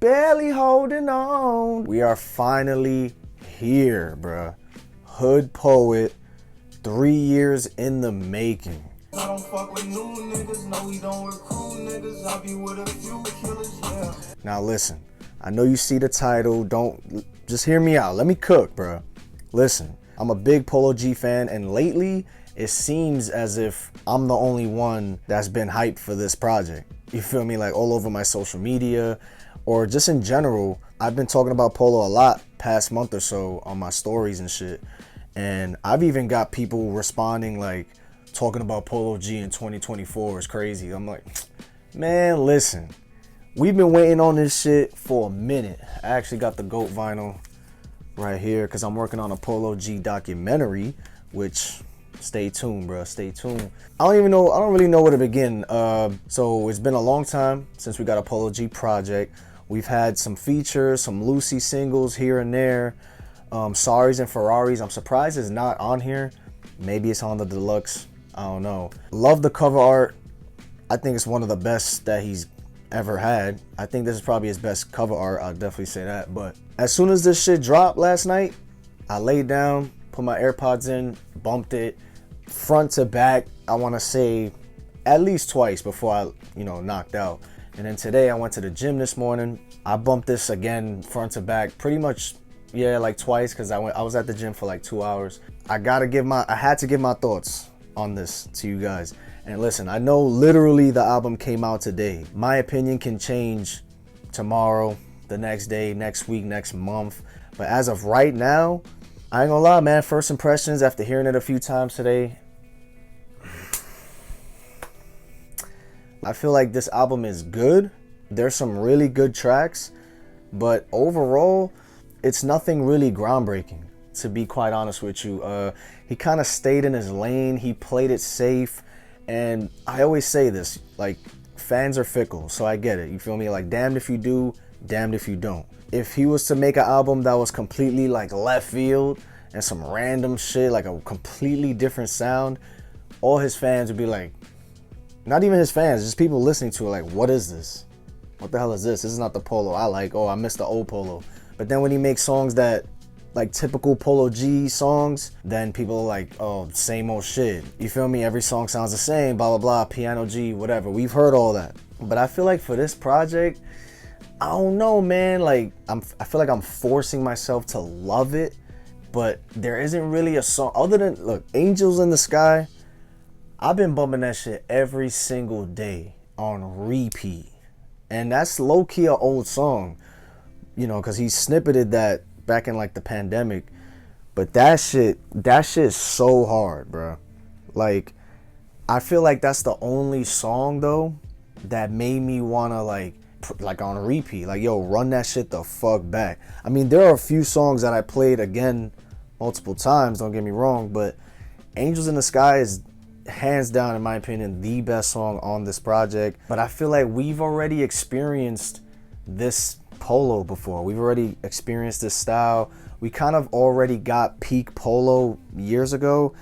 barely holding on. We are finally here, bruh. Hood Poet, 3 years in the making. I don't fuck with new niggas, no we don't recruit niggas, I be with a few killers, yeah. Now listen, I know you see the title, just hear me out, let me cook, bruh. Listen, I'm a big Polo G fan, and lately it seems as if I'm the only one that's been hyped for this project. You feel me? Like all over my social media, or just in general, I've been talking about Polo a lot past month or so on my stories and shit. And I've even got people responding like, talking about Polo G in 2024 is crazy. I'm like, man, listen, we've been waiting on this shit for a minute. I actually got the GOAT vinyl right here because I'm working on a Polo G documentary, which stay tuned, bro. Stay tuned. I don't really know where to begin. So it's been a long time since we got a Polo G project. We've had some features, some Lucy singles here and there. Sorries and Ferraris. I'm surprised it's not on here. Maybe it's on the deluxe. I don't know. Love the cover art. I think it's one of the best that he's ever had. I think this is probably his best cover art. I'll definitely say that. But as soon as this shit dropped last night, I laid down, put my AirPods in, bumped it front to back. I want to say at least twice before I, knocked out. And then today I went to the gym this morning. I bumped this again front to back pretty much, yeah, like twice, because I was at the gym for like 2 hours. I had to give my thoughts on this to you guys. And listen, I know literally the album came out today. My opinion can change tomorrow, the next day, next week, next month. But as of right now, I ain't gonna lie, man, first impressions after hearing it a few times today, I feel like this album is good. There's some really good tracks, but overall, it's nothing really groundbreaking, to be quite honest with you. He kind of stayed in his lane. He played it safe. And I always say this, like, fans are fickle, so I get it. You feel me? Like, damned if you do, damned if you don't. If he was to make an album that was completely like left field and some random shit, like a completely different sound, all his fans would be like, not even his fans, just people listening to it, like, what is this? What the hell is this? This is not the Polo I like. Oh, I miss the old Polo. But then when he makes songs that, like typical Polo G songs, then people are like, oh, same old shit. You feel me? Every song sounds the same, blah, blah, blah, piano G, whatever. We've heard all that. But I feel like for this project, I don't know, man. Like, I feel like I'm forcing myself to love it, but there isn't really a song other than, look, Angels in the Sky. I've been bumping that shit every single day on repeat. And that's low-key an old song, because he snippeted that back in like the pandemic. But that shit is so hard, bro. Like, I feel like that's the only song though that made me wanna like on repeat, like, yo, run that shit the fuck back. I mean, there are a few songs that I played again multiple times, don't get me wrong, but Angels in the Sky is hands down, in my opinion, the best song on this project. But I feel like we've already experienced this Polo before. We've already experienced this style. We kind of already got peak Polo years ago.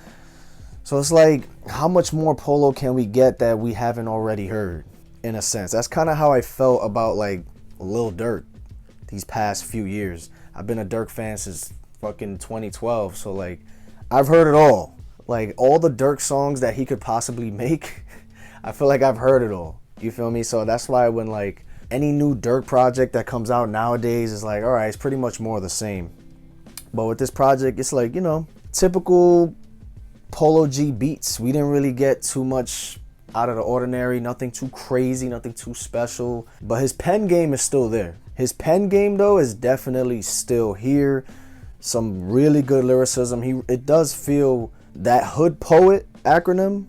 So it's like, how much more Polo can we get that we haven't already heard, in a sense? That's kind of how I felt about like Lil Durk these past few years. I've been a Durk fan since fucking 2012. So like, I've heard it all. Like, all the Durk songs that he could possibly make, I feel like I've heard it all. You feel me? So that's why when like any new Durk project that comes out nowadays is like, all right, it's pretty much more of the same. But with this project, it's like, typical Polo G beats. We didn't really get too much out of the ordinary, nothing too crazy, nothing too special. But his pen game is still there. His pen game, though, is definitely still here. Some really good lyricism. It does feel that Hood Poet acronym.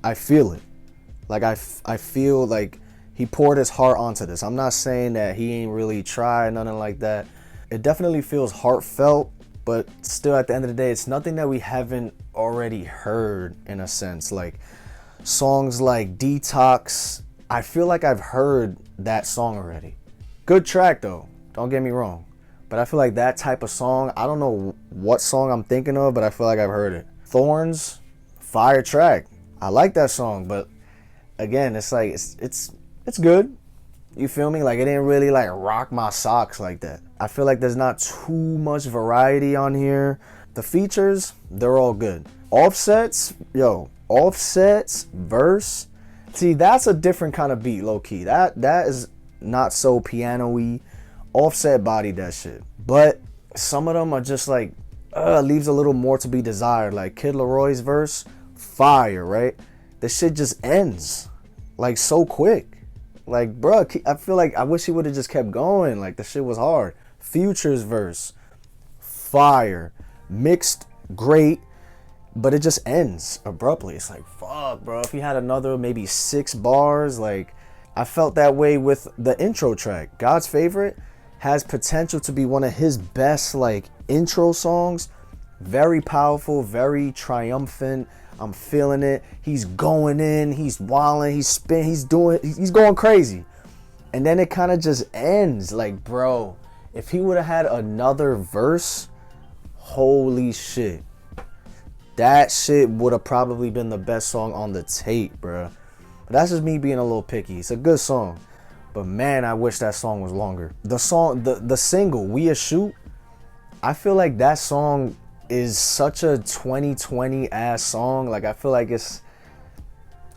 I feel it. Like, I feel like he poured his heart onto this. I'm not saying that he ain't really tried, nothing like that. It definitely feels heartfelt, but still at the end of the day, it's nothing that we haven't already heard, in a sense. Like, songs like Detox, I feel like I've heard that song already. Good track though, don't get me wrong. But I feel like that type of song, I don't know what song I'm thinking of, but I feel like I've heard it. Thorns, fire track. I like that song, but again, it's like, it's good. You feel me? Like, it didn't really like rock my socks like that. I feel like there's not too much variety on here. The features, they're all good. Offset's verse. See, that's a different kind of beat, low key. That is not so piano-y. Offset bodied that shit. But some of them are just like, leaves a little more to be desired. Like Kid Leroy's verse, fire, right? The shit just ends like so quick. Like, bro, I feel like I wish he would have just kept going. Like, the shit was hard. Future's verse, fire. Mixed, great, but it just ends abruptly. It's like, fuck, bro. If he had another maybe 6 bars, like, I felt that way with the intro track. God's Favorite has potential to be one of his best, like, intro songs. Very powerful, very triumphant. I'm feeling it. He's going in, he's wilding, he's spinning, he's going crazy. And then it kind of just ends. Like, bro, if he would have had another verse, holy shit. That shit would have probably been the best song on the tape, bro. But that's just me being a little picky. It's a good song. But man, I wish that song was longer. The song, the single, We A Shoot, I feel like that song is such a 2020 ass song. Like, I feel like it's,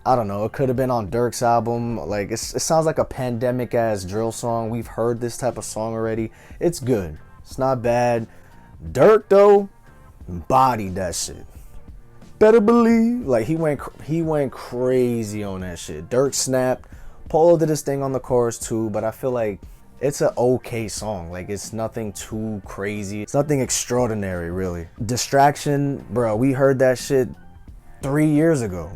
I don't know, it could have been on Dirk's album. Like, it sounds like a pandemic ass drill song. We've heard this type of song already. It's good. It's not bad. Dirk though, bodied that shit. Better believe. Like, he went crazy on that shit. Dirk snapped. Polo did his thing on the chorus too, but I feel like it's an okay song. Like, it's nothing too crazy. It's nothing extraordinary, really. Distraction, bro, we heard that shit 3 years ago.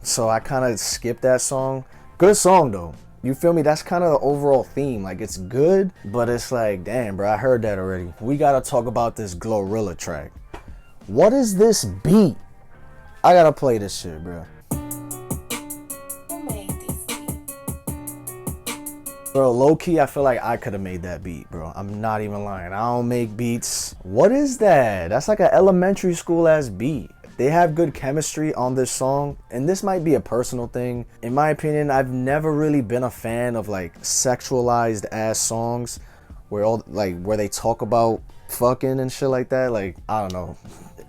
So I kind of skipped that song. Good song, though. You feel me? That's kind of the overall theme. Like, it's good, but it's like, damn, bro, I heard that already. We got to talk about this Glorilla track. What is this beat? I got to play this shit, bro. Bro, low-key, I feel like I could have made that beat, bro. I'm not even lying. I don't make beats. What is that? That's like an elementary school-ass beat. They have good chemistry on this song, and this might be a personal thing. In my opinion, I've never really been a fan of, like, sexualized-ass songs where they talk about fucking and shit like that. Like, I don't know.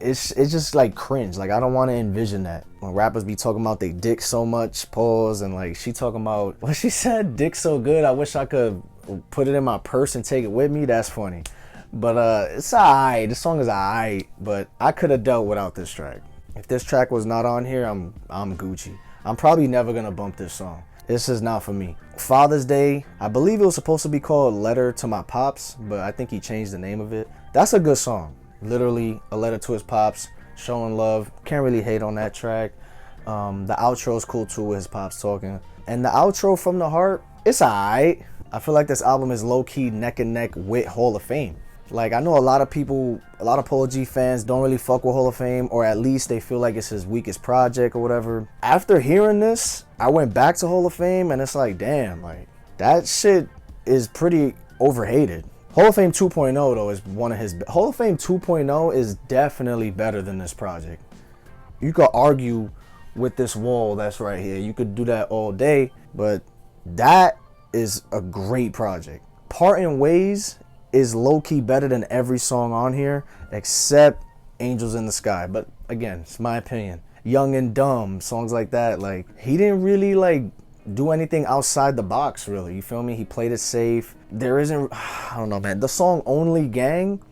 It's just like cringe. Like, I don't want to envision that. When rappers be talking about they dick so much, pause, and like she talking about what she said, dick so good, I wish I could put it in my purse and take it with me. That's funny. But it's alright. The song is alright, but I could have dealt without this track. If this track was not on here, I'm Gucci. I'm probably never gonna bump this song. This is not for me. Father's Day, I believe it was supposed to be called Letter to My Pops, but I think he changed the name of it. That's a good song. Literally a letter to his pops, showing love. Can't really hate on that track. The outro is cool too with his pops talking. And the outro, From the Heart, it's alright. I feel like this album is low-key neck and neck with Hall of Fame. Like, I know a lot of people, a lot of Polo G fans don't really fuck with Hall of Fame, or at least they feel like it's his weakest project or whatever. After hearing this, I went back to Hall of Fame and it's like, damn, like, that shit is pretty overhated. Hall of Fame 2.0 though is one of his. Hall of Fame 2.0 is definitely better than this project. You could argue with this wall that's right here. You could do that all day, but that is a great project. Parting Ways is low-key better than every song on here except Angels in the Sky. But again, it's my opinion. Young and Dumb, songs like that, like, he didn't really like do anything outside the box, really. You feel me? He played it safe. There isn't, I don't know, man. The song Only Gang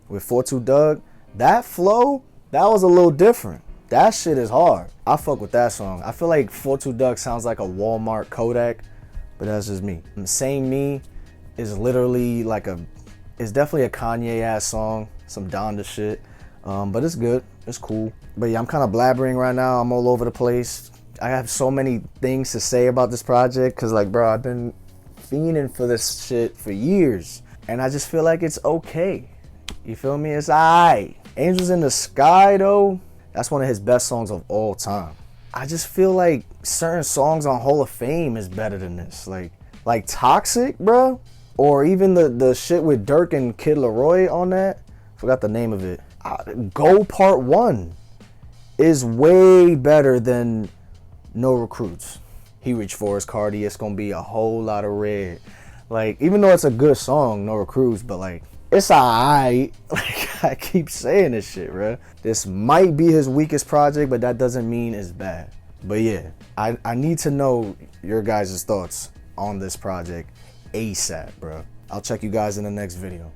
with 42 Doug, that flow, that was a little different. That shit is hard. I fuck with that song. I feel like 42 Doug sounds like a Walmart Kodak, but that's just me. Same Me is literally like it's definitely a Kanye ass song, some Donda shit, but it's good, it's cool. But yeah, I'm kind of blabbering right now. I'm all over the place. I have so many things to say about this project because, like, bro, I've been fiending for this shit for years, and I just feel like it's okay. You feel me? It's alright. Angels in the Sky though, that's one of his best songs of all time. I just feel like certain songs on Hall of Fame is better than this. Like Toxic, bro, or even the shit with Dirk and Kid Leroy on that. Forgot the name of it. Go Part 1 is way better than No Recruits. He reached for his Cardi. It's gonna be a whole lot of red. Like, even though it's a good song, No Recruits, but like, it's alright. Like, I keep saying this shit, bro. This might be his weakest project, but that doesn't mean it's bad. But yeah, I need to know your guys' thoughts on this project ASAP, bro. I'll check you guys in the next video.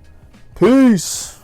Peace.